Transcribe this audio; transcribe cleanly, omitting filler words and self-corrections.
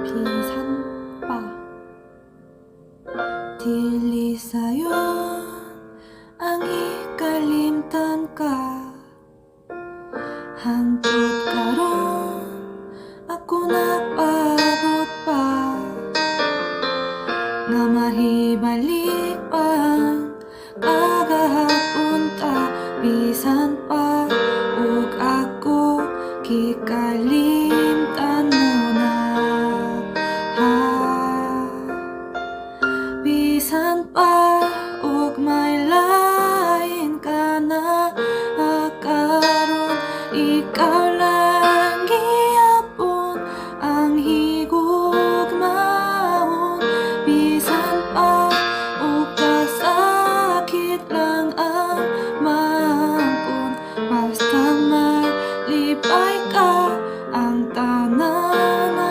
Bisan pa dili sayon ang ikalimtan ka. Hangtod karon ako napabot pa nga mahibalik pang kagahapon ta. Bisan pa ug ako kikalimtan mo na, ha. Bisan pa ug may lain ka na, karon ikaw lang gihapon ang higugma.